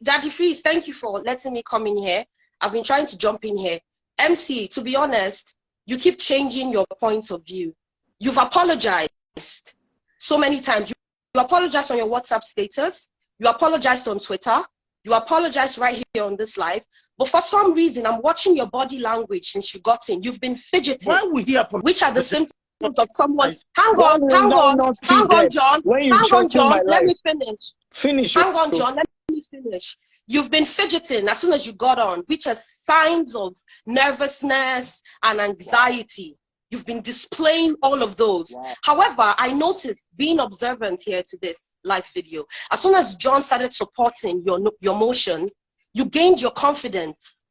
Daddy Freeze, thank you for letting me come in here. I've been trying to jump in here. MC, to be honest, you keep changing your points of view. You've apologized so many times. You apologized on your WhatsApp status. You apologized on Twitter. You apologized right here on this live. But for some reason, I'm watching your body language since you got in. You've been fidgeting. Why we here? Which are the symptoms of someone? Hang on, John. Let me finish. Hang on, John. Let me finish. You've been fidgeting as soon as you got on, which are signs of nervousness and anxiety. You've been displaying all of those. Wow. However, I noticed, being observant here to this live video, as soon as John started supporting your motion, you gained your confidence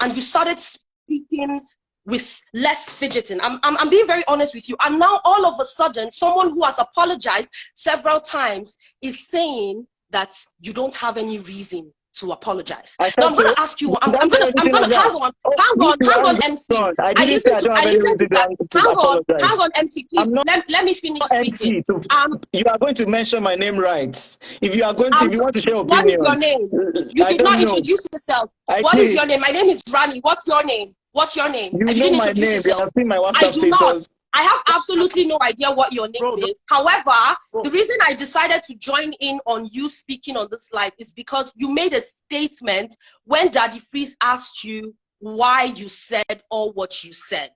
and you started speaking with less fidgeting. I'm being very honest with you. And now all of a sudden, someone who has apologized several times is saying that you don't have any reason to apologize. Now I'm going to ask you. I'm going to hang on, MC. I listen to that. Hang on, MC. Please let me finish speaking. You are going to mention my name right. If you are going to, if you want to share opinion. What is your name? You did not introduce yourself. What is your name? My name is Rani. What's your name? What's your name? You know my name. You have seen my WhatsApp status. I do not. I have absolutely no idea what your name is. However, the reason I decided to join in on you speaking on this live is because you made a statement when Daddy Freeze asked you why you said all what you said.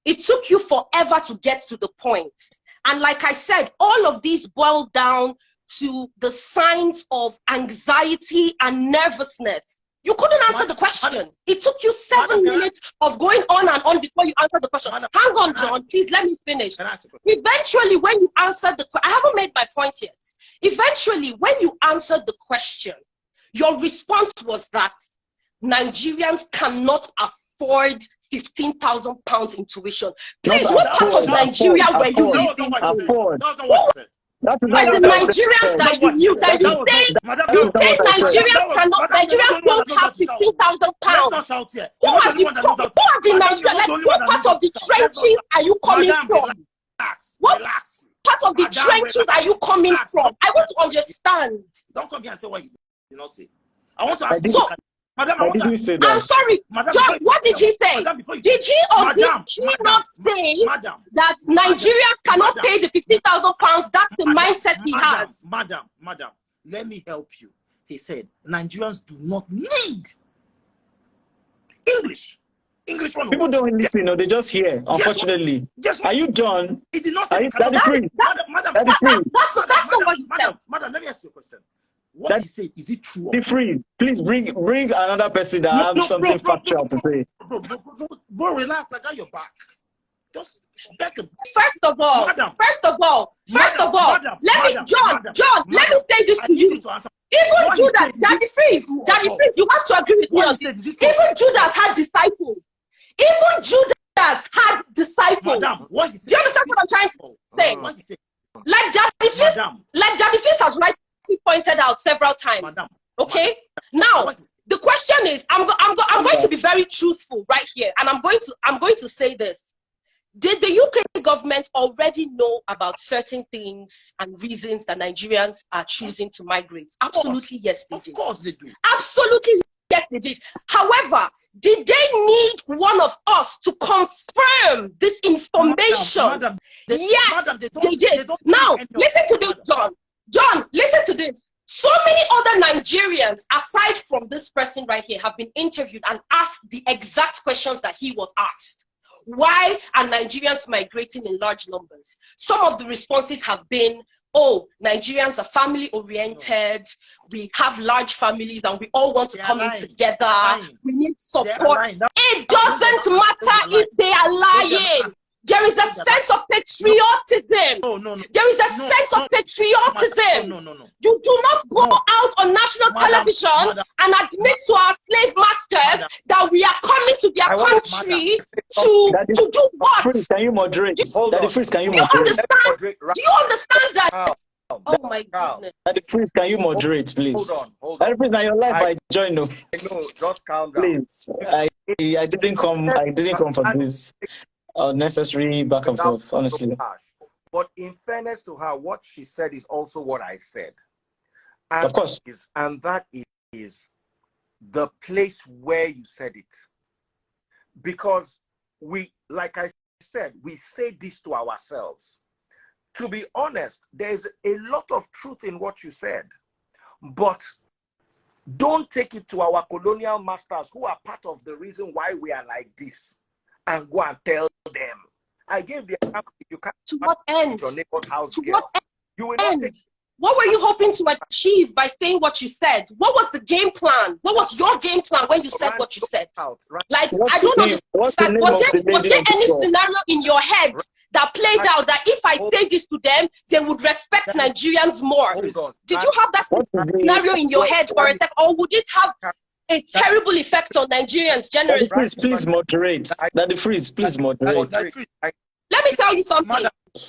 It took you forever to get to the point. And like I said, all of these boil down to the signs of anxiety and nervousness. You couldn't answer the question. It took you 7 minutes of going on and on before you answered the question. Hang on, John. Please let me finish. Eventually, when you answered the question, I haven't made my point yet. Eventually, when you answered the question, your response was that Nigerians cannot afford 15,000 pounds in tuition. Please, what part of Nigeria were you living in? By the Nigerians that you knew, that you say Nigerians don't have 15,000 pounds. Who are the Nigerians? Like, what part of the trenches are you coming from? What part of the trenches are you coming from? I want to understand. Don't come here and say what you did not say. I want to ask you. Madam, I'm sorry, John, what did he say? Did he or did he not say that Nigerians cannot pay the 15,000 pounds? That's the mindset he has. Madam, let me help you. He said, Nigerians do not need English. People don't listen, they just hear, unfortunately. Are you done? He did not say that's not what he said. Madam, let me ask you a question. What he said, is it true? Be free. Please bring another person that has something factual to say. Bro, relax. I got your back. Just get the. First of all, let me say this to you. Even Judas, Daddy Freeze, you have to agree with me on this. Even Judas had disciples. Madam, what he said. Do you understand what I'm trying to say? What he said. Like Daddy Freeze has rightly pointed out several times. Okay. Now the question is, I'm going to be very truthful right here, and I'm going to say this. Did the UK government already know about certain things and reasons that Nigerians are choosing to migrate? Absolutely, yes, they did. Of course they do. Absolutely, yes, they did. However, did they need one of us to confirm this information? Madam, yes, they did. Now, listen to this, John. John, listen to this. So many other Nigerians, aside from this person right here, have been interviewed and asked the exact questions that he was asked. Why are Nigerians migrating in large numbers? Some of the responses have been, oh, Nigerians are family oriented, we have large families and we all want to come in together, we need support. It doesn't matter if they are lying. There is a sense of patriotism. No. There is a sense of patriotism. No. You do not go out on national television and admit to our slave masters that we are coming to their country to do what? Can you moderate? Daddy Freeze, can you moderate? Do you understand that? Oh my goodness. Daddy Freeze, can you moderate, please? Hold on. Daddy Freeze, now your life I join. No, just calm down. Please. I didn't come for this. Unnecessary back and forth, honestly. But in fairness to her, what she said is also what I said. And of course. And that is is the place where you said it. Because we, like I said, we say this to ourselves. To be honest, there's a lot of truth in what you said, but don't take it to our colonial masters who are part of the reason why we are like this and go and tell them. I gave the example, if you can't To what end? your neighbor's house To girl, what you will not take. What were you hoping to achieve by saying what you said? What was the game plan? What was your game plan when you said Rani, what you said? Right? Like, What's I don't the name? What's the understand. name of the Was lady there on any TikTok? scenario in your head that played out that if I say this to them, they would respect Nigerians more? Hold on. Did you have that What's the scenario in your head for a sec, or would it have a terrible effect on Nigerians generally? Daddy Freeze, please moderate. Daddy Freeze, please moderate. Let me tell you something.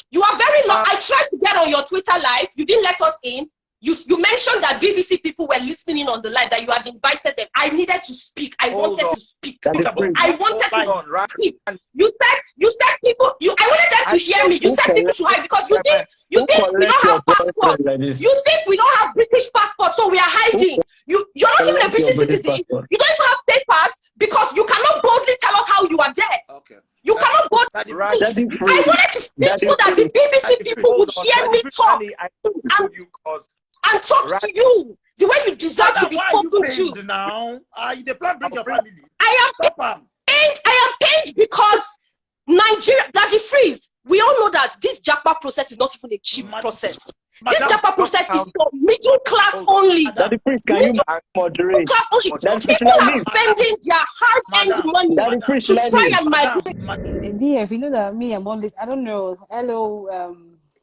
You are very long. I tried to get on your Twitter live. You didn't let us in. You mentioned that BBC people were listening in on the live, that you had invited them. I needed to speak. I wanted to speak. I wanted to speak. You said people. I wanted them to hear me. You said people should hide because you think we don't have passports. You think we don't have British passports, so we are hiding. You're not even a British citizen. You don't even have papers because you cannot boldly tell us how you are there. Okay. You cannot boldly. I wanted to speak so that the BBC people would hear me talk and talk to you the way you deserve to be spoken to. Now, the plan bring your family. I am pained because Nigeria, Daddy Freeze, we all know that this Japa process is not even a cheap process. This Japa process is for middle class only. Daddy Freeze, can you moderate? Class only. People are spending their hard-earned money to try and migrate. DF, you know that me, I'm always, I don't know, hello,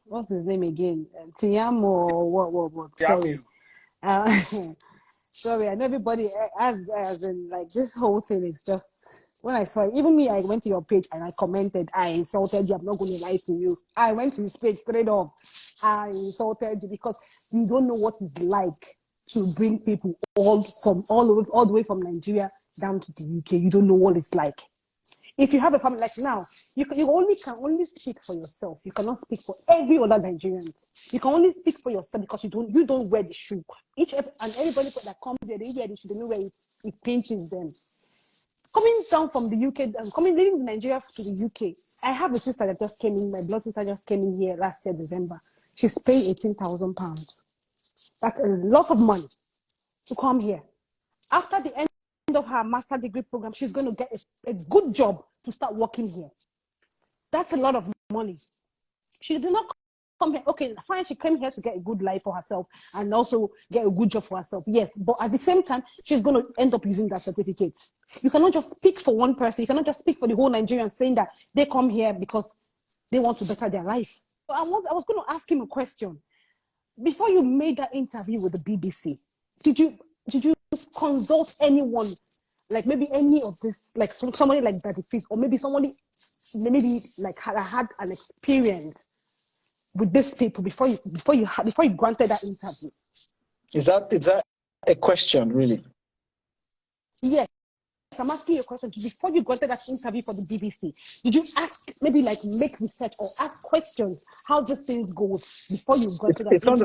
what's his name again? Tiamiyu or what? Sorry. Sorry, and everybody, as in, like, this whole thing is just, when I saw it, even me, I went to your page and I commented, I insulted you, I'm not going to lie to you. I went to his page straight off. I insulted you because you don't know what it's like to bring people all the way from Nigeria down to the UK. You don't know what it's like. If you have a family like now, you can only speak for yourself. You cannot speak for every other Nigerian. You can only speak for yourself because you don't wear the shoe. And everybody that comes there, they wear the shoe. They know where it pinches them. Coming down from the UK, leaving Nigeria to the UK. I have a sister that just came in. My blood sister just came in here last year, December. She's paying £18,000. That's a lot of money to come here. After the end of her master degree program, she's going to get a good job to start working here. That's a lot of money. She did not come here. Okay, fine, she came here to get a good life for herself and also get a good job for herself. Yes, but at the same time, she's going to end up using that certificate. You cannot just speak for one person. You cannot just speak for the whole Nigerians saying that they come here because they want to better their life. So I was going to ask him a question. Before you made that interview with the BBC, did you consult anyone, like maybe any of this, like somebody like Daddy Freeze, or maybe somebody maybe like had an experience with these people before you granted that interview? Is that a question, really? Yes. I'm asking you a question. Before you granted that interview for the BBC, did you ask, maybe like make research or ask questions how these things go before you granted that interview?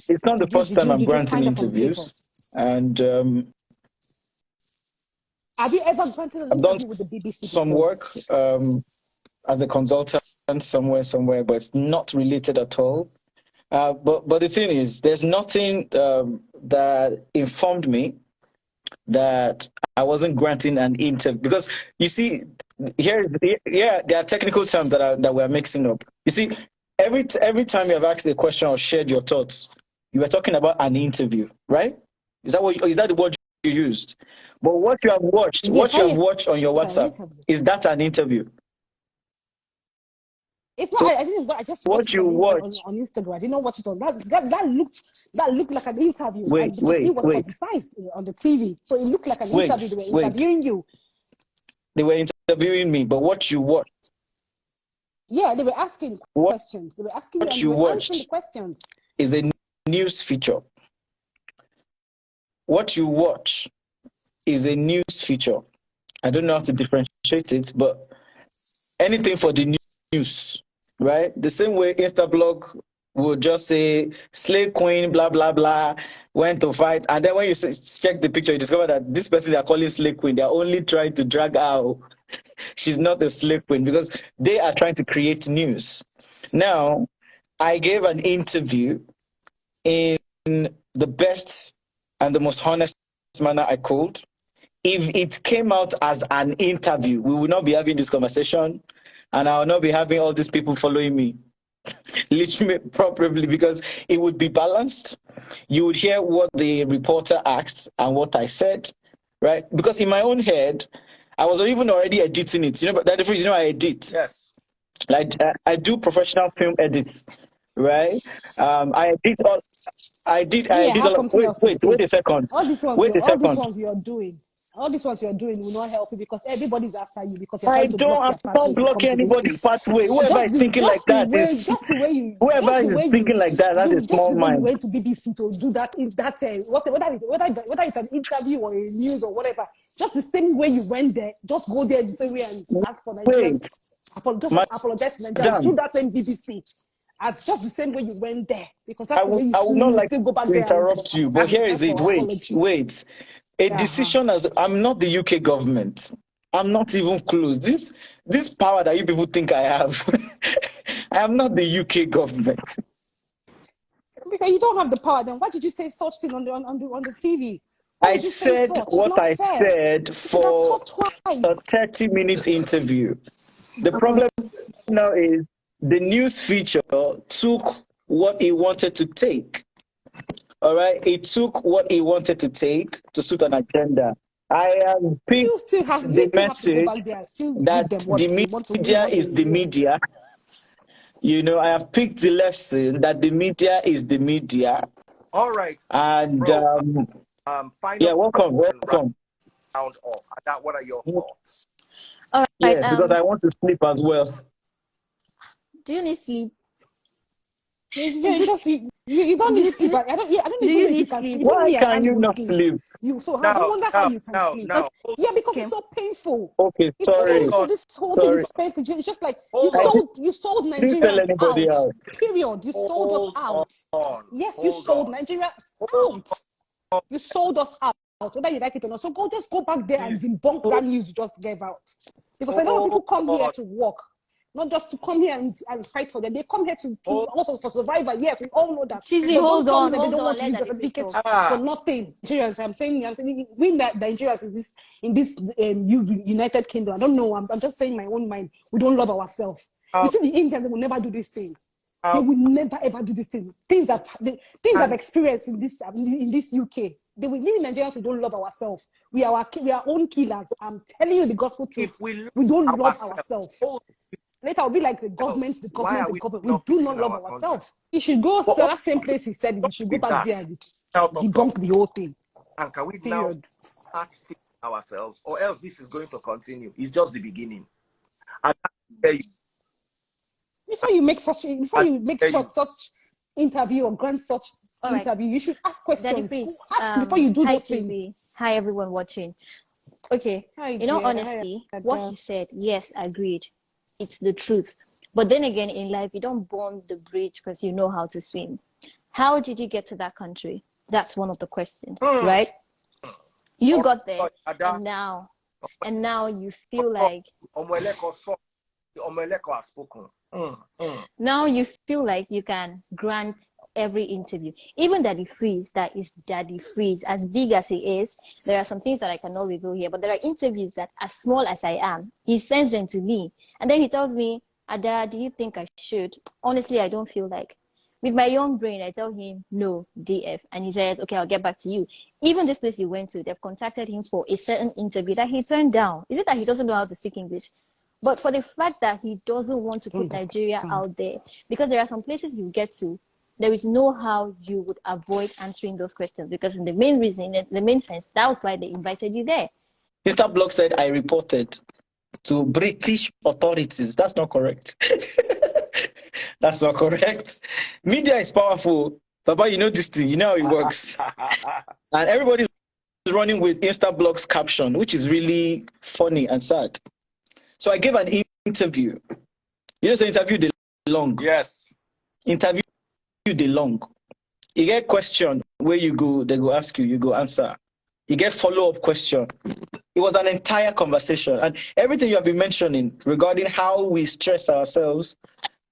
It's not the first time I'm granting interviews. And have you ever granted an interview with the BBC some before? work as a consultant somewhere, but it's not related at all. But the thing is, there's nothing that informed me that I wasn't granting an interview, because you see, here there are technical terms that we're mixing up. You see, every time you have asked a question or shared your thoughts, you were talking about an interview, right? Is that the word you used? But what you have watched, on your WhatsApp, is that an interview? It's not. I didn't. I just watched it on Instagram. I didn't watch it on that looked like an interview. It was publicized on the TV, so it looked like an interview. They were interviewing you. They were interviewing me, but what you watched? Yeah, they were asking questions. They were asking what you, and you were answering the questions. Is a news feature. What you watch is a news feature. I don't know how to differentiate it, but anything for the news, right? The same way Instablog would just say slave queen, blah blah blah, went to fight, and then when you check the picture, you discover that this person they are calling slave queen, they are only trying to drag her out. She's not a slave queen because they are trying to create news. Now, I gave an interview in the best and the most honest manner I could. If it came out as an interview, we would not be having this conversation, and I will not be having all these people following me. Literally, probably because it would be balanced. You would hear what the reporter asked and what I said, right? Because in my own head, I was even already editing it. You know, but that difference, you know, I edit. Yes. Like I do professional film edits, right? I edit all. I did Me, I have all of. something else to Wait say. a second. All these ones, Wait a all these second. ones you're doing, all these ones you're doing will not help you because everybody's after you because you're I trying to don't. block I'm their not pathway to come blocking to this anybody's place. pathway. Whoever is thinking like that is. Whoever is thinking like that, that's a Just small the way you mind. went to BBC to do that, whether it's an interview or a news or whatever, just the same way you went there, just go there the same way and ask for Nigerians, Wait, just apologize to Nigerians, madam. do that same BBC. As just the same way you went there, because I that's the way you would not still like go back to there and interrupt you, but here is ask it. for apology. Wait. A decision as I'm not the UK government. I'm not even close. This power that you people think I have, I am not the UK government. Because you don't have the power, then why did you say such thing on the TV? Why I would you say said such? It's what not I fair. said You should have for talked twice. a 30-minute interview. The problem now is the news feature took what it wanted to take. All right, it took what it wanted to take to suit an agenda. I have picked You still have the to go message back there and still that give them what the you want to media is the hear. media. You know, I have picked the lesson that the media is the media. All right. And Bro, final yeah, welcome. round off. What are your thoughts? All right. Yes, because I want to sleep as well. Do you need sleep? Yeah, just you don't need sleep. I don't Do even you know if you need can sleep? sleep. Even Why me, I can can't you even not sleep. sleep? I wonder how you can sleep. Yeah, because Okay. it's so painful. Okay, It's sorry. painful. This whole thing is painful. It's just like you sold I didn't tell Nigerians anybody out. out. Period. You sold us out. Yes, you sold Nigeria out. You sold us out, whether you like it or not. So just go back there and debunk that news you just gave out. Because a lot of people come here to work, not just to come here and fight for them. They come here to also for survival. Yes, we all know that. Cheezy, But hold don't tell me on, that they don't want to let use the Daddy Freeze certificates talk. for nothing. Nigerians, I'm saying, we that Nigerians in this United Kingdom. I don't know. I'm just saying my own mind. We don't love ourselves. You see, the Indians, they will never do this thing. They will never ever do this thing. Things I've experienced in this UK. They will live in Nigerians. We don't love ourselves. We are our own killers. I'm telling you the gospel truth. If we don't love ourselves. Later, I'll be like the government. Why are We we do fixing not love our country? ourselves. You should go to that same place he said. You should go back there and debunk the whole thing. And can we now start fixing ourselves, or else this is going to continue? It's just the beginning. And before you make such interview or grant such interview, you should ask questions. Ask before you do those things. Hi, everyone watching. Okay, in all honesty, what he said, yes, agreed. It's the truth. But then again, in life, you don't burn the bridge because you know how to swim. How did you get to that country? That's one of the questions, right? You got there, and now you feel like now you feel like you can grant every interview, even Daddy Freeze, that is Daddy Freeze, as big as he is. There are some things that I cannot reveal here, but there are interviews that, as small as I am, he sends them to me, and then he tells me, Ada, do you think I should? Honestly, I don't feel like. With my young brain, I tell him, no, DF. And he said, okay, I'll get back to you. Even this place you went to, they've contacted him for a certain interview that he turned down. Is it that he doesn't know how to speak English? But for the fact that he doesn't want to put Nigeria out there, because there are some places you get to, there is no how you would avoid answering those questions, because in the main reason, in the main sense, that was why they invited you there. Mr. Block said I reported to British authorities. That's not correct. That's not correct. Media is powerful. Baba, you know this thing. You know how it works. And everybody is running with Instablock's caption, which is really funny and sad. So I gave an interview. You know, so interview the long. Yes. Interview the long. You get question where you go, they go ask you, you go answer. You get follow-up question. It was an entire conversation. And everything you have been mentioning regarding how we stress ourselves,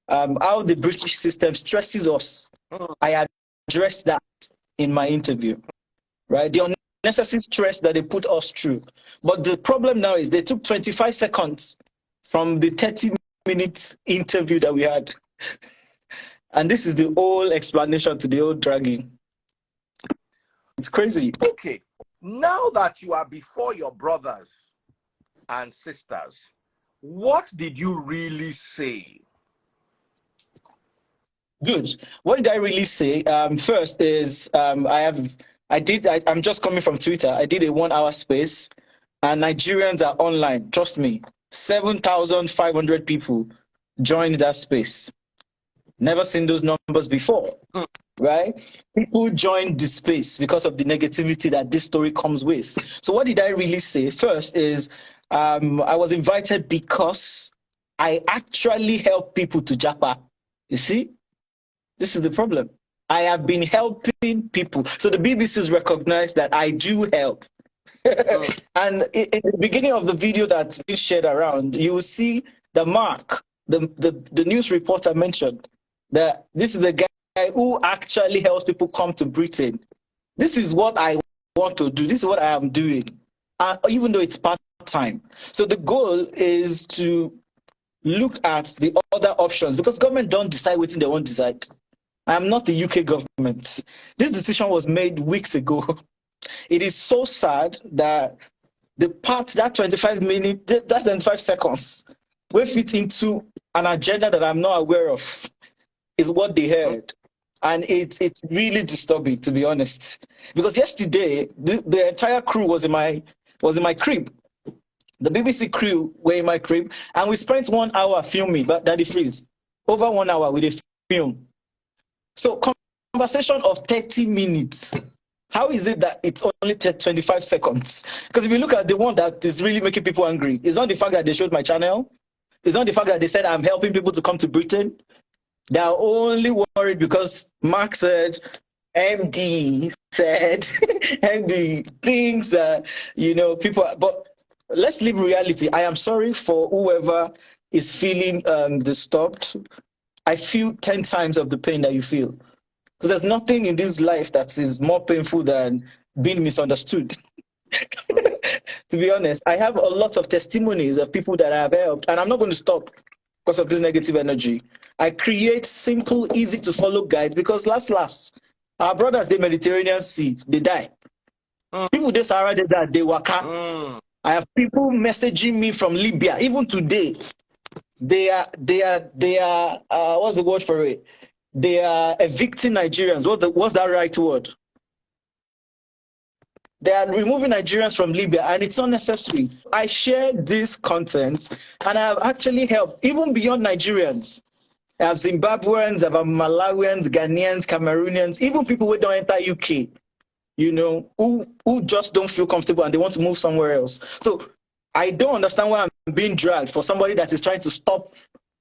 how the British system stresses us, I addressed that in my interview, right? The unnecessary stress that they put us through. But the problem now is they took 25 seconds from the 30 minutes interview that we had. And this is the whole explanation to the whole dragging. It's crazy. Okay. Now that you are before your brothers and sisters, what did you really say? Good. What did I really say? First is I'm just coming from Twitter. I did a 1 hour space, and Nigerians are online. Trust me, 7,500 people joined that space. Never seen those numbers before, right? People joined the space because of the negativity that this story comes with. So what did I really say? First is I was invited because I actually help people to Japa. You see? This is the problem. I have been helping people. So the BBC's recognized that I do help. And in the beginning of the video that's been shared around, you will see the Mark, the news reporter mentioned that this is a guy who actually helps people come to Britain. This is what I want to do. This is what I am doing, even though it's part-time. So the goal is to look at the other options, because government don't decide what they won't decide. I am not the UK government. This decision was made weeks ago. It is so sad that the part, that 25 minutes, that 25 seconds, will fit into an agenda that I'm not aware of, is what they heard. And it's really disturbing, to be honest. Because yesterday, the entire crew was in my crib. The BBC crew were in my crib, and we spent 1 hour filming Daddy Freeze. Over 1 hour with a film. So conversation of 30 minutes. How is it that it's only 25 seconds? Because if you look at the one that is really making people angry, it's not the fact that they showed my channel. It's not the fact that they said I'm helping people to come to Britain. They are only worried because Mark said, Emdee said, Emdee thinks that, people, but let's leave reality. I am sorry for whoever is feeling disturbed. I feel 10 times of the pain that you feel. Because there's nothing in this life that is more painful than being misunderstood. To be honest, I have a lot of testimonies of people that I have helped, and I'm not going to stop because of this negative energy. I create simple, easy to follow guides because last, our brothers, the Mediterranean Sea, they die. People, the Sahara Desert, they waka. I have people messaging me from Libya, even today. They are what's the word for it? They are evicting Nigerians. What's that right word? They are removing Nigerians from Libya, and it's unnecessary. I share this content, and I have actually helped, even beyond Nigerians. I have Zimbabweans, I have Malawians, Ghanaians, Cameroonians, even people who don't enter UK, who just don't feel comfortable and they want to move somewhere else. So I don't understand why I'm being dragged for somebody that is trying to stop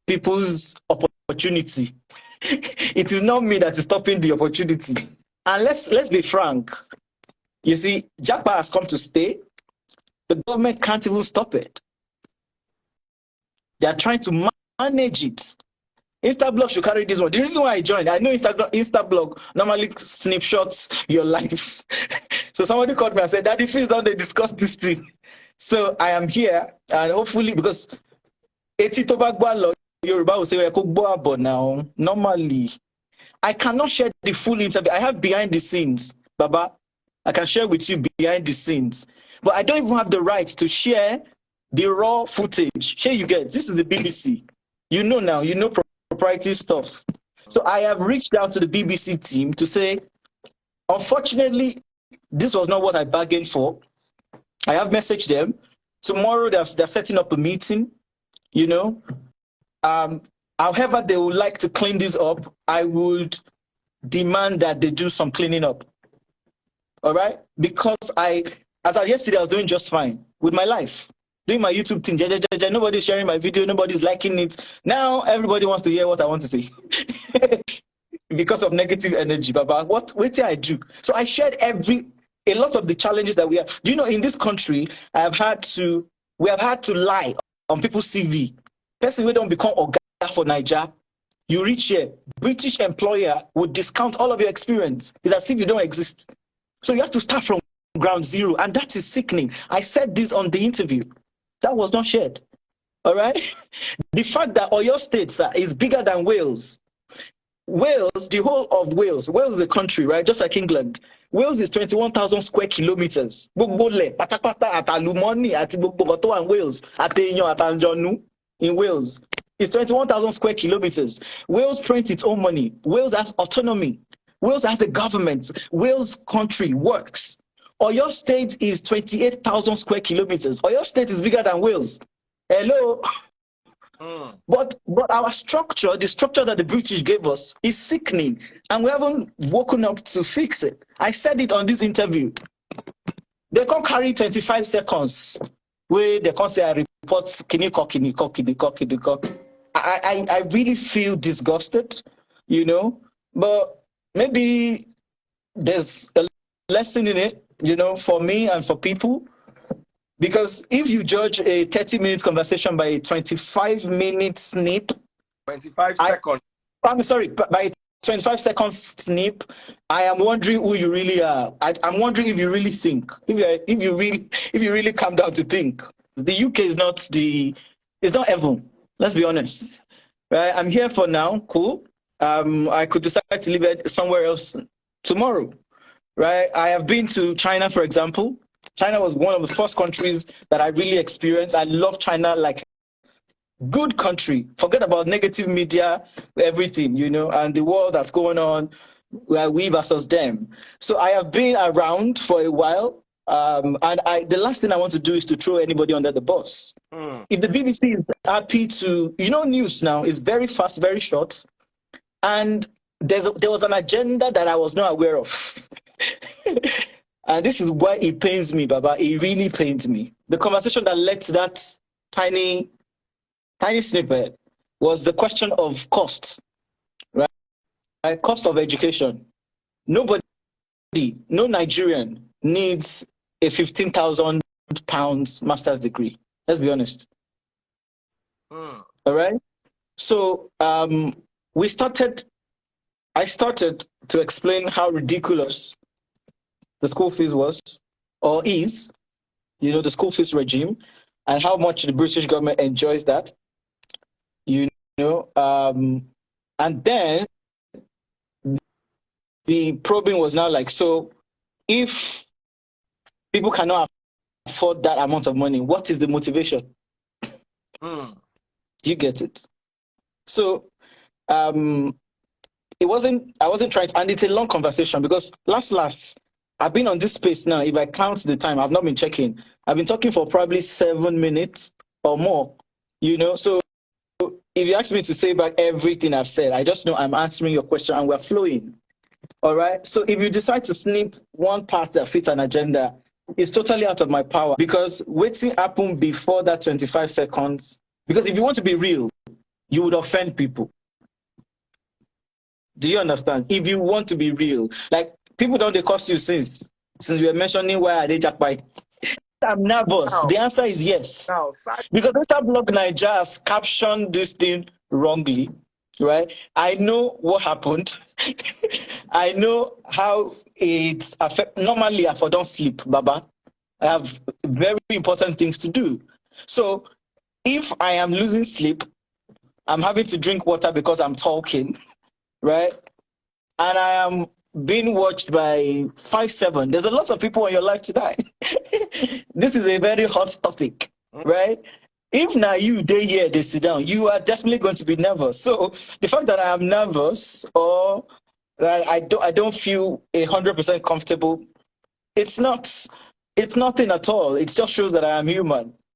people's opportunity. It is not me that is stopping the opportunity. And let's be frank. You see, Japa has come to stay. The government can't even stop it. They are trying to manage it. Instablog should carry this one. The reason why I joined, I know Instablog normally snapshots your life. So somebody called me and said, Daddy, please don't discuss this thing. So I am here, and hopefully, because Yoruba will say, but now, normally, I cannot share the full interview. I have behind the scenes, Baba. I can share with you behind the scenes. But I don't even have the right to share the raw footage. Here you get, this is the BBC. You know now, proprietary stuff. So I have reached out to the BBC team to say, unfortunately, this was not what I bargained for. I have messaged them. Tomorrow they're setting up a meeting, However they would like to clean this up, I would demand that they do some cleaning up. All right? Because as of yesterday, I was doing just fine with my life. Doing my YouTube thing. Nobody's sharing my video. Nobody's liking it. Now everybody wants to hear what I want to say. because of negative energy, Baba. What did I do? So I shared a lot of the challenges that we have. Do you know, in this country, we have had to lie on people's CV. Person we don't become Oga for Niger. You reach here, British employer would discount all of your experience. It's as if you don't exist. So you have to start from ground zero, and that is sickening. I said this on the interview. That was not shared. All right? The fact that Oyo State, sir, is bigger than Wales. Wales, the whole of Wales is a country, right? Just like England. Wales is 21,000 square kilometers. And Wales, in Wales. It's 21,000 square kilometers. Wales prints its own money. Wales has autonomy. Wales has a government. Wales country works. Oyo State is 28,000 square kilometers. Oyo State is bigger than Wales. Hello? But our structure, the structure that the British gave us, is sickening, and we haven't woken up to fix it. I said it on this interview. They can't carry 25 seconds where they can't say I report kiniko. I really feel disgusted, you know, but maybe there's a lesson in it, you know, for me and for people. Because if you judge a 30-minute conversation by a 25-minute snip, 25 seconds. I'm sorry, by a 25-second snip, I am wondering who you really are. I'm wondering if you really think, if you really come down to think. The UK is not it's not heaven. Let's be honest, right? I'm here for now. Cool. I could decide to live somewhere else tomorrow, right? I have been to China, for example. China was one of the first countries that I really experienced. I love China, like good country. Forget about negative media, everything, you know, and the war that's going on, we versus them. So I have been around for a while, and the last thing I want to do is to throw anybody under the bus. If the BBC is happy to, you know, news now is very fast, very short, and there was an agenda that I was not aware of. And this is why it pains me, Baba. It really pains me. The conversation that led to that tiny snippet was the question of cost, right? Cost of education. Nobody, no Nigerian needs a £15,000 master's degree. Let's be honest. All right. So I started to explain how ridiculous the school fees was, or is, you know, the school fees regime, and how much the British government enjoys that, you know. And then the probing was now like, so if people cannot afford that amount of money, what is the motivation? Do you get it? So I wasn't trying to, and it's a long conversation because last, I've been on this space now. If I count the time, I've not been checking. I've been talking for probably 7 minutes or more, you know. So if you ask me to say back everything I've said, I just know I'm answering your question and we're flowing. All right. So if you decide to snip one part that fits an agenda, it's totally out of my power, because waiting happened before that 25 seconds. Because if you want to be real, you would offend people. Do you understand? If you want to be real, like, people don't they cost you since we were mentioning why are they Japa. I'm nervous. The answer is yes. Because Mr. Blog Niger has captioned this thing wrongly, right? I know what happened. I know how it's affect. Normally, if I don't sleep, Baba, I have very important things to do. So if I am losing sleep, I'm having to drink water because I'm talking, right? And I am being watched by 5-7. There's a lot of people in your life today. This is a very hot topic, right? If now you day here, they sit down, you are definitely going to be nervous. So the fact that I am nervous or that I don't feel 100% comfortable, it's nothing at all. It just shows that I am human.